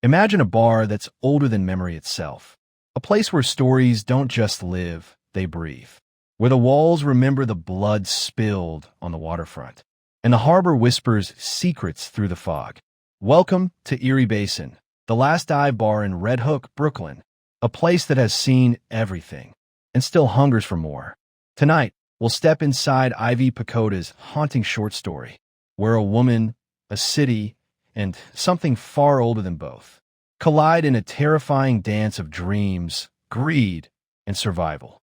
Imagine a bar that's older than memory itself. A place where stories don't just live, they breathe. Where the walls remember the blood spilled on the waterfront, and the harbor whispers secrets through the fog. Welcome to EERIE Basin, the last dive bar in Red Hook, Brooklyn, a place that has seen everything and still hungers for more. Tonight, we'll step inside Ivy Pochoda's haunting short story, where a woman, a city, and something far older than both collide in a terrifying dance of dreams, greed, and survival.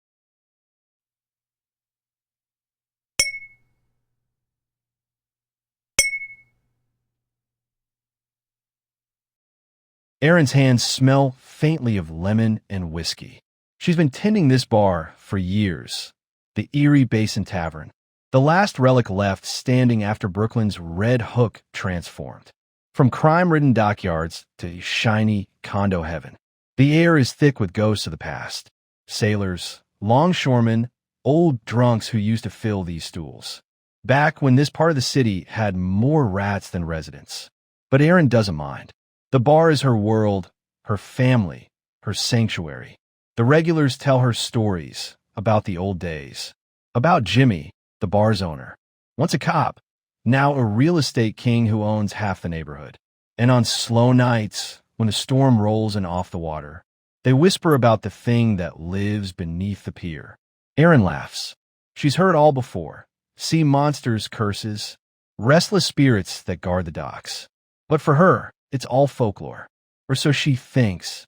Erin's hands smell faintly of lemon and whiskey. She's been tending this bar for years, the EERIE Basin Tavern, the last relic left standing after Brooklyn's Red Hook transformed. From crime-ridden dockyards to shiny condo heaven, the air is thick with ghosts of the past. Sailors, longshoremen, old drunks who used to fill these stools. Back when this part of the city had more rats than residents. But Erin doesn't mind. The bar is her world, her family, her sanctuary. The regulars tell her stories about the old days. About Jimmy, the bar's owner. Once a cop, now a real estate king who owns half the neighborhood. And on slow nights, when the storm rolls in off the water, they whisper about the thing that lives beneath the pier. Erin laughs. She's heard all before. Sea monsters, curses, restless spirits that guard the docks. But for her, it's all folklore. Or so she thinks.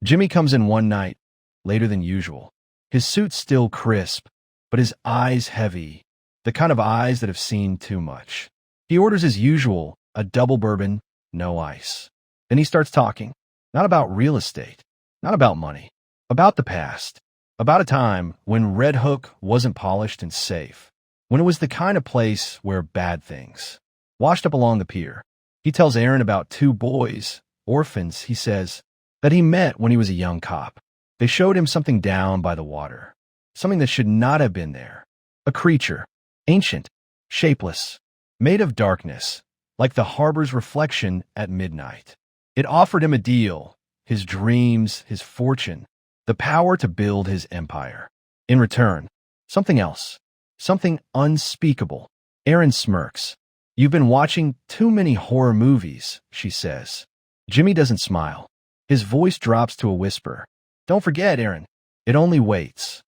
Jimmy comes in one night, later than usual. His suit still crisp, but his eyes heavy, the kind of eyes that have seen too much. He orders as usual, a double bourbon, no ice. Then he starts talking, not about real estate, not about money, about the past, about a time when Red Hook wasn't polished and safe, when it was the kind of place where bad things washed up along the pier. He tells Erin about two boys, orphans, he says, that he met when he was a young cop. They showed him something down by the water, something that should not have been there. A creature, ancient, shapeless, made of darkness, like the harbor's reflection at midnight. It offered him a deal, his dreams, his fortune, the power to build his empire. In return, something else, something unspeakable. Erin smirks. You've been watching too many horror movies, she says. Jimmy doesn't smile. His voice drops to a whisper. Don't forget, Erin, it only waits.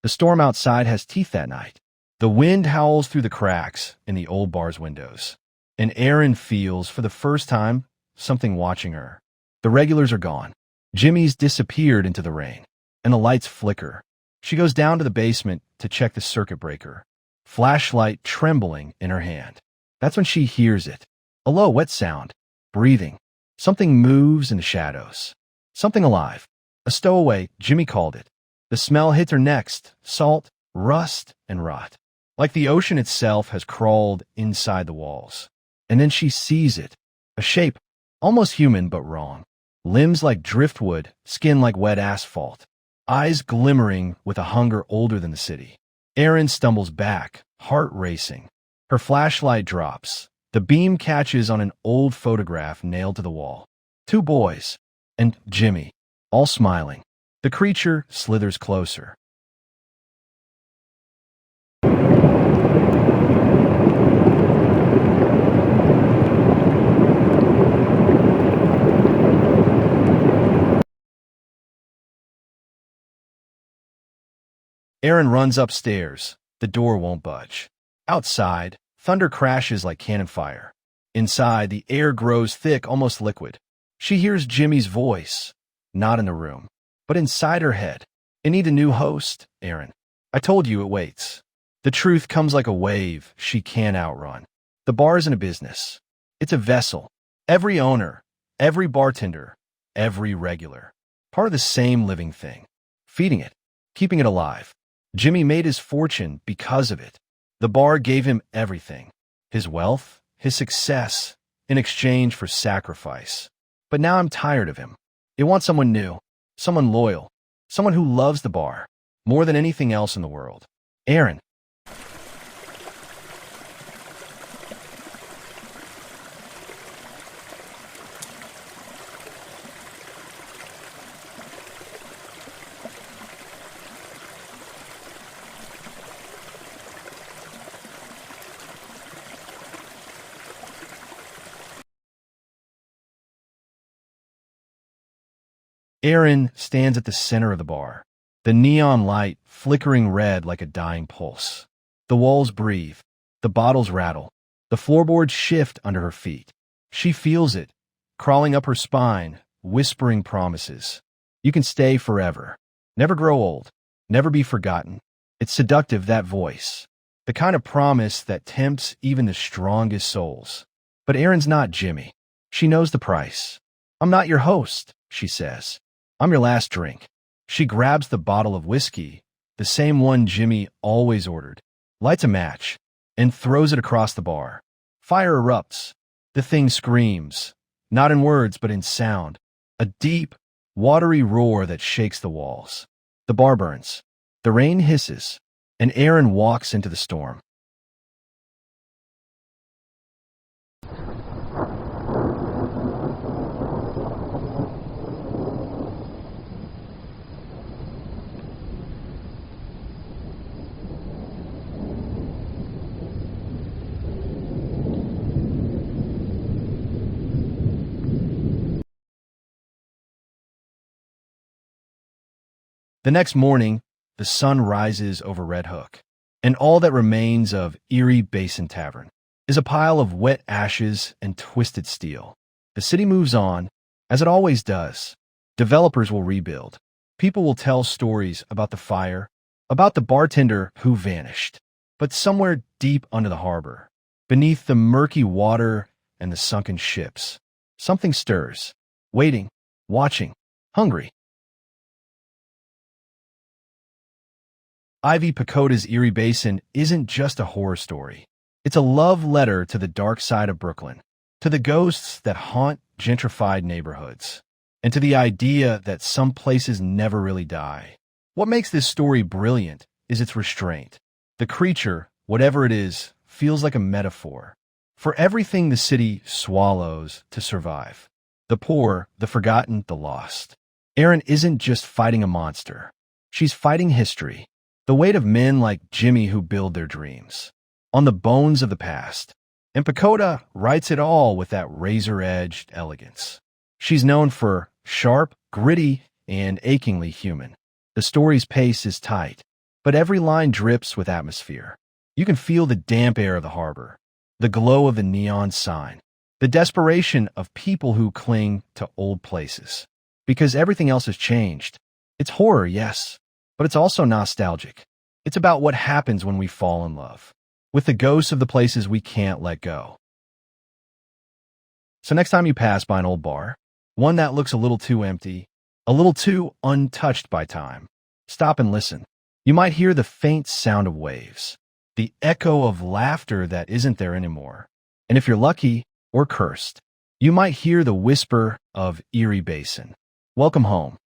The storm outside has teeth that night. The wind howls through the cracks in the old bar's windows. And Erin feels, for the first time, something watching her. The regulars are gone. Jimmy's disappeared into the rain, and the lights flicker. She goes down to the basement to check the circuit breaker, flashlight trembling in her hand. That's when she hears it. A low, wet sound. Breathing. Something moves in the shadows. Something alive. A stowaway, Jimmy called it. The smell hits her next. Salt, rust, and rot. Like the ocean itself has crawled inside the walls. And then she sees it. A shape, almost human but wrong. Limbs like driftwood, skin like wet asphalt. Eyes glimmering with a hunger older than the city. Erin stumbles back, heart racing. Her flashlight drops. The beam catches on an old photograph nailed to the wall. Two boys, and Jimmy, all smiling. The creature slithers closer. Erin runs upstairs. The door won't budge. Outside, thunder crashes like cannon fire. Inside, the air grows thick, almost liquid. She hears Jimmy's voice, not in the room, but inside her head. I need a new host, Erin. I told you it waits. The truth comes like a wave she can't outrun. The bar isn't a business. It's a vessel. Every owner, every bartender, every regular. Part of the same living thing. Feeding it, keeping it alive. Jimmy made his fortune because of it. The bar gave him everything. His wealth, his success, in exchange for sacrifice. But now I'm tired of him. I want someone new, someone loyal, someone who loves the bar more than anything else in the world. Aaron. Aaron stands at the center of the bar, the neon light flickering red like a dying pulse. The walls breathe, the bottles rattle, the floorboards shift under her feet. She feels it, crawling up her spine, whispering promises. You can stay forever, never grow old, never be forgotten. It's seductive, that voice, the kind of promise that tempts even the strongest souls. But Aaron's not Jimmy. She knows the price. I'm not your host, she says. I'm your last drink. She grabs the bottle of whiskey, the same one Jimmy always ordered, lights a match, and throws it across the bar. Fire erupts. The thing screams, not in words but in sound, a deep, watery roar that shakes the walls. The bar burns. The rain hisses, and Aaron walks into the storm. The next morning, the sun rises over Red Hook, and all that remains of EERIE Basin Tavern is a pile of wet ashes and twisted steel. The city moves on, as it always does. Developers will rebuild. People will tell stories about the fire, about the bartender who vanished. But somewhere deep under the harbor, beneath the murky water and the sunken ships, something stirs, waiting, watching, hungry. Ivy Pochoda's EERIE Basin isn't just a horror story. It's a love letter to the dark side of Brooklyn, to the ghosts that haunt gentrified neighborhoods, and to the idea that some places never really die. What makes this story brilliant is its restraint. The creature, whatever it is, feels like a metaphor for everything the city swallows to survive. The poor, the forgotten, the lost. Erin isn't just fighting a monster. She's fighting history. The weight of men like Jimmy who build their dreams on the bones of the past. And Pochoda writes it all with that razor-edged elegance. She's known for sharp, gritty, and achingly human. The story's pace is tight, but every line drips with atmosphere. You can feel the damp air of the harbor, the glow of the neon sign, the desperation of people who cling to old places. Because everything else has changed. It's horror, yes, but it's also nostalgic. It's about what happens when we fall in love, with the ghosts of the places we can't let go. So next time you pass by an old bar, one that looks a little too empty, a little too untouched by time, stop and listen. You might hear the faint sound of waves, the echo of laughter that isn't there anymore. And if you're lucky or cursed, you might hear the whisper of EERIE Basin. Welcome home.